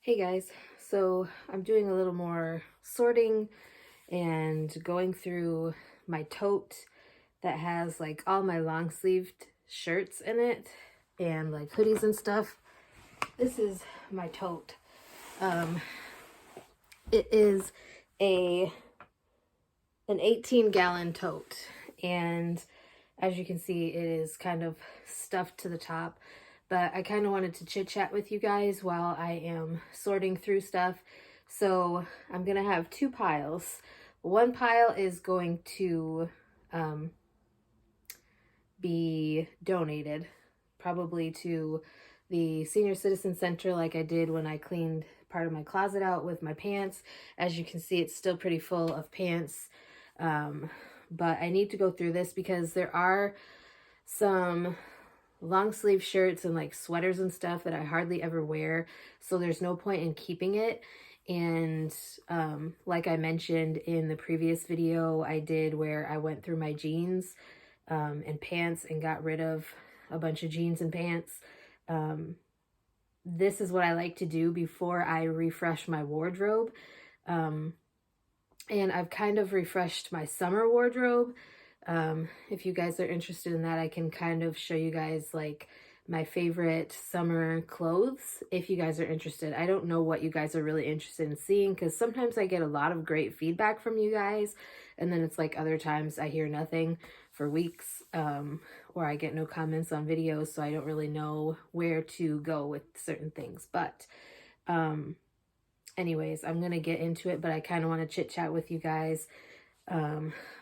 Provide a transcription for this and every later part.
Hey guys, so I'm doing a little more sorting and going through my tote that has like all my long sleeved shirts in it and like hoodies and stuff. This is my tote. Um, it is an 18-gallon tote, and as you can see, it is kind of stuffed to the top. But I kind of wanted to chit chat with you guys while I am sorting through stuff. So I'm gonna have two piles. One pile is going to be donated, probably to the senior citizen center, like I did when I cleaned part of my closet out with my pants. As you can see, it's still pretty full of pants. But I need to go through this because there are some long sleeve shirts and like sweaters and stuff that I hardly ever wear, so there's no point in keeping it. And like I mentioned in the previous video I did, where I went through my jeans and pants and got rid of a bunch of jeans and pants, this is what I like to do before I refresh my wardrobe. And I've kind of refreshed my summer wardrobe. If you guys are interested in that, I can kind of show you guys like my favorite summer clothes if you guys are interested. I don't know what you guys are really interested in seeing, because sometimes I get a lot of great feedback from you guys, and then it's like other times I hear nothing for weeks, or I get no comments on videos, so I don't really know where to go with certain things. But anyways, I'm gonna get into it, but I kind of want to chit chat with you guys.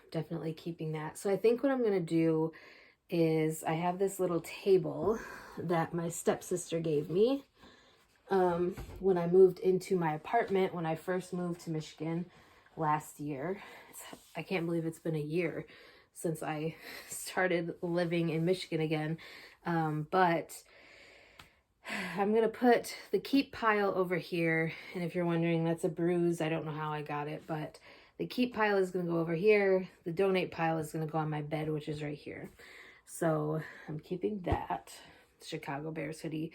Definitely keeping that. So I think what I'm gonna do is, I have this little table that my stepsister gave me when I moved into my apartment when I first moved to Michigan last year. I can't believe it's been a year since I started living in Michigan again. But I'm gonna put the keep pile over here, and if you're wondering, that's a bruise. I don't know how I got it, but the keep pile is gonna go over here. The donate pile is gonna go on my bed, which is right here. So I'm keeping that Chicago Bears hoodie.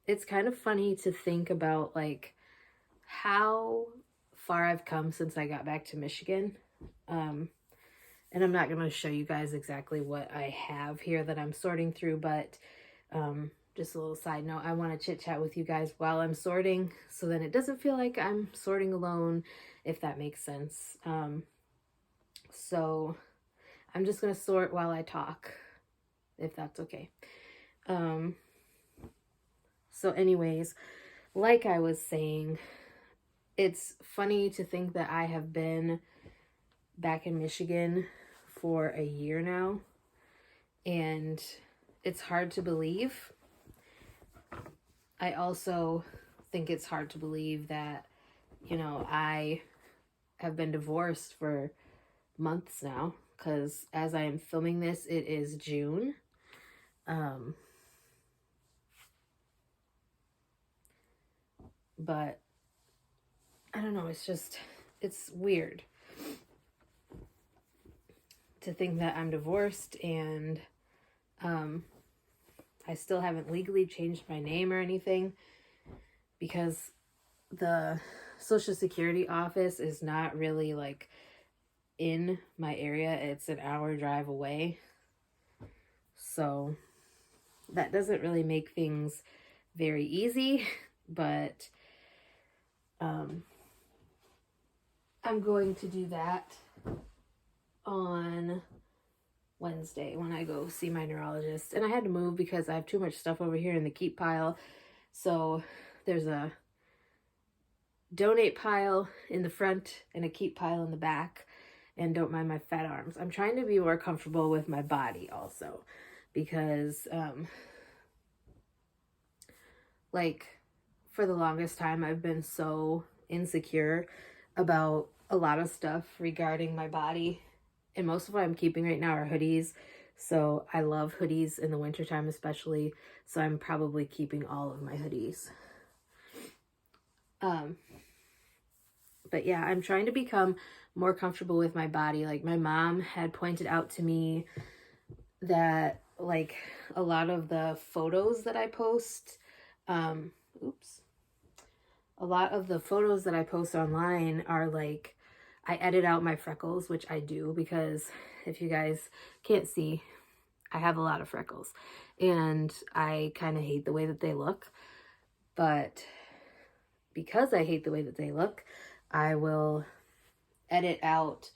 It's kind of funny to think about like how far I've come since I got back to Michigan. And I'm not gonna show you guys exactly what I have here that I'm sorting through, but just a little side note, I want to chit chat with you guys while I'm sorting, so then it doesn't feel like I'm sorting alone, if that makes sense. So I'm just going to sort while I talk, if that's okay. So anyways, like I was saying, it's funny to think that I have been back in Michigan for a year now, and it's hard to believe. I also think it's hard to believe that, you know, I have been divorced for months now, because as I am filming this, it is June. But I don't know, it's weird to think that I'm divorced, and I still haven't legally changed my name or anything, because the Social Security office is not really like in my area. It's an hour drive away. So that doesn't really make things very easy, but I'm going to do that on Wednesday when I go see my neurologist. And I had to move because I have too much stuff over here in the keep pile. So there's a donate pile in the front and a keep pile in the back. And don't mind my fat arms. I'm trying to be more comfortable with my body also, because like for the longest time I've been so insecure about a lot of stuff regarding my body, and most of what I'm keeping right now are hoodies. So I love hoodies in the wintertime especially, so I'm probably keeping all of my hoodies. But yeah, I'm trying to become more comfortable with my body. Like my mom had pointed out to me that like a lot of the photos that I post oops, a lot of the photos that I post online are like, I edit out my freckles, which I do because if you guys can't see, I have a lot of freckles and I kind of hate the way that they look. But because I hate the way that they look, I will edit out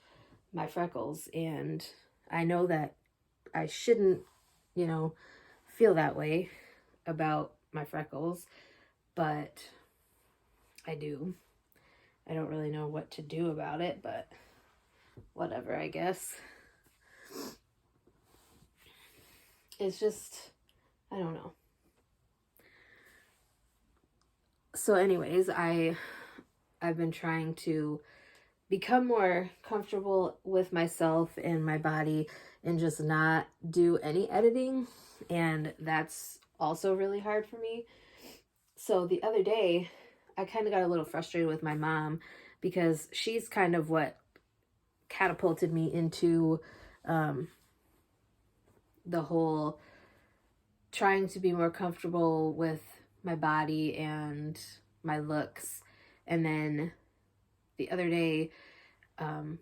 my freckles. And I know that I shouldn't, you know, feel that way about my freckles, but I do. I don't really know what to do about it, but whatever, I guess. It's just, I don't know. So anyways, I've been trying to become more comfortable with myself and my body and just not do any editing. And that's also really hard for me. So the other day, I kind of got a little frustrated with my mom because she's kind of what catapulted me into the whole trying to be more comfortable with my body and my looks. And then the other day, I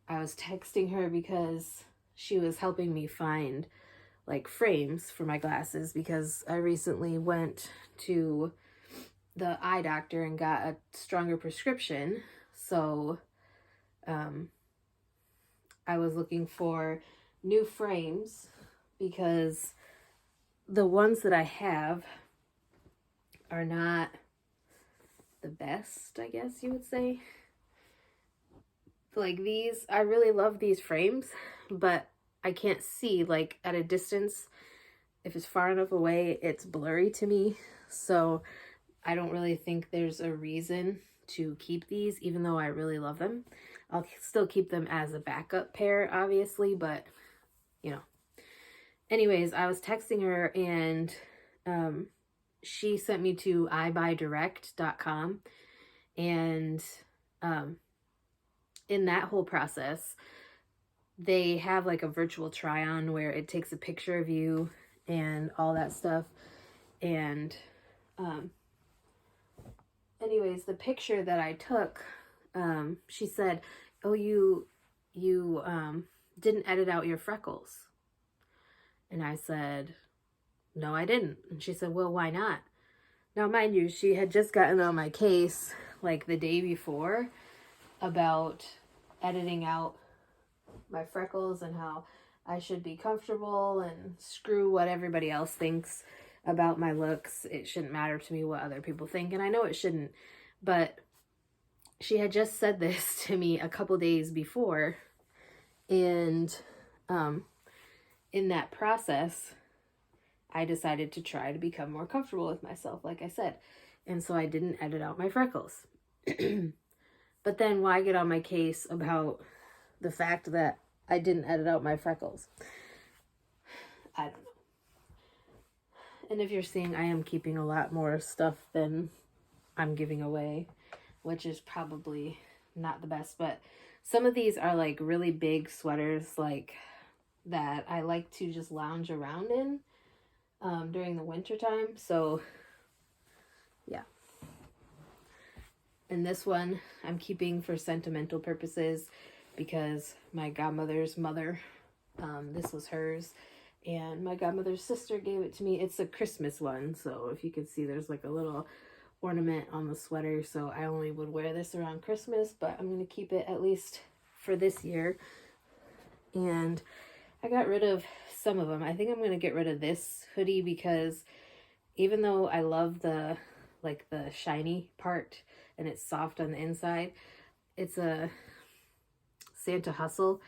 was texting her because she was helping me find like frames for my glasses because I recently went to the eye doctor and got a stronger prescription. So I was looking for new frames because the ones that I have are not the best, I guess you would say. Like these, I really love these frames, but I can't see, like at a distance, if it's far enough away, it's blurry to me. So I don't really think there's a reason to keep these, even though I really love them. I'll still keep them as a backup pair, obviously, but you know. Anyways, I was texting her and she sent me to iBuyDirect.com, and in that whole process, they have like a virtual try on where it takes a picture of you and all that stuff. And anyways, the picture that I took, she said, oh, you didn't edit out your freckles. And I said, no, I didn't. And she said, well, why not? Now, mind you, she had just gotten on my case like the day before about editing out my freckles and how I should be comfortable and screw what everybody else thinks about my looks. It shouldn't matter to me what other people think, and I know it shouldn't, but she had just said this to me a couple days before, and in that process, I decided to try to become more comfortable with myself, like I said, and so I didn't edit out my freckles. But then why get on my case about the fact that I didn't edit out my freckles? I don't know. And if you're seeing, I am keeping a lot more stuff than I'm giving away, which is probably not the best. But some of these are like really big sweaters, like that I like to just lounge around in during the winter time. So yeah. And this one I'm keeping for sentimental purposes because my godmother's mother, this was hers, and my godmother's sister gave it to me. It's a Christmas one, so if you can see, there's like a little ornament on the sweater, so I only would wear this around Christmas, but I'm going to keep it at least for this year. And I got rid of some of them. I think I'm going to get rid of this hoodie because even though I love the shiny part and it's soft on the inside, it's a Santa Hustle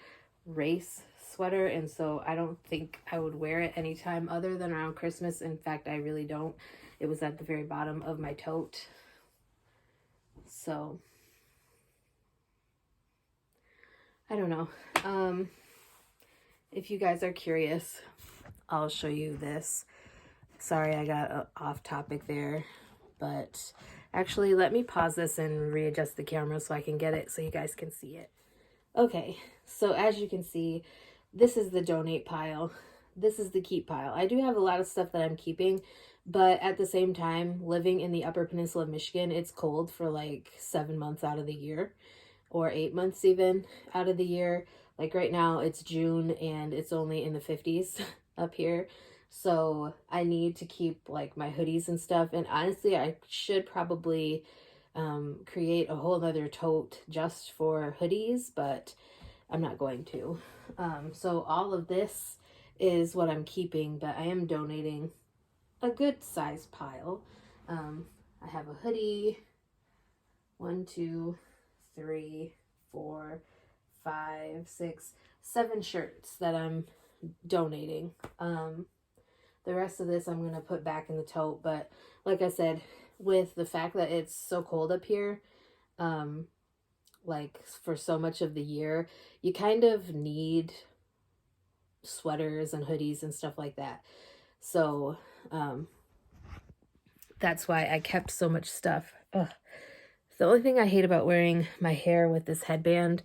race sweater, and so I don't think I would wear it anytime other than around Christmas. In fact, I really don't. It was at the very bottom of my tote. So I don't know. If you guys are curious, I'll show you this. Sorry, I got off topic there, but actually let me pause this and readjust the camera so I can get it so you guys can see it. Okay, so as you can see, this is the donate pile. This is the keep pile. I do have a lot of stuff that I'm keeping, But at the same time, living in the Upper Peninsula of Michigan, it's cold for like 7 months out of the year, or 8 months even out of the year. Like right now, it's June and it's only in the 50s up here. So I need to keep like my hoodies and stuff. And honestly, I should probably create a whole other tote just for hoodies, but I'm not going to. So all of this is what I'm keeping, but I am donating a good size pile. I have a hoodie, 1, 2, 3, 4, 5, 6, 7 shirts that I'm donating. The rest of this I'm going to put back in the tote, but like I said, with the fact that it's so cold up here, like for so much of the year, you kind of need sweaters and hoodies and stuff like that. So that's why I kept so much stuff. Ugh. The only thing I hate about wearing my hair with this headband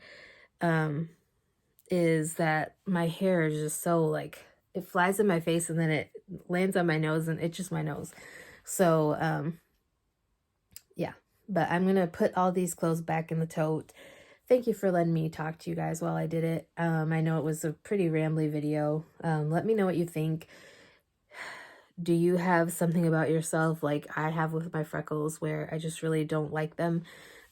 is that my hair is just so like, it flies in my face and then it lands on my nose and itches my nose. So yeah, but I'm gonna put all these clothes back in the tote. Thank you for letting me talk to you guys while I did it. I know it was a pretty rambly video. Let me know what you think. Do you have something about yourself like I have with my freckles where I just really don't like them?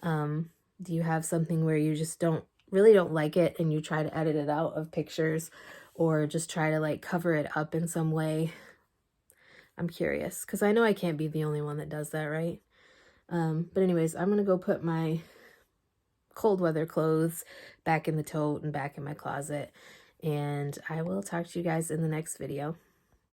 Do you have something where you just really don't like it and you try to edit it out of pictures or just try to like cover it up in some way? I'm curious because I know I can't be the only one that does that, right? But anyways, I'm going to go put my cold weather clothes back in the tote and back in my closet. And I will talk to you guys in the next video.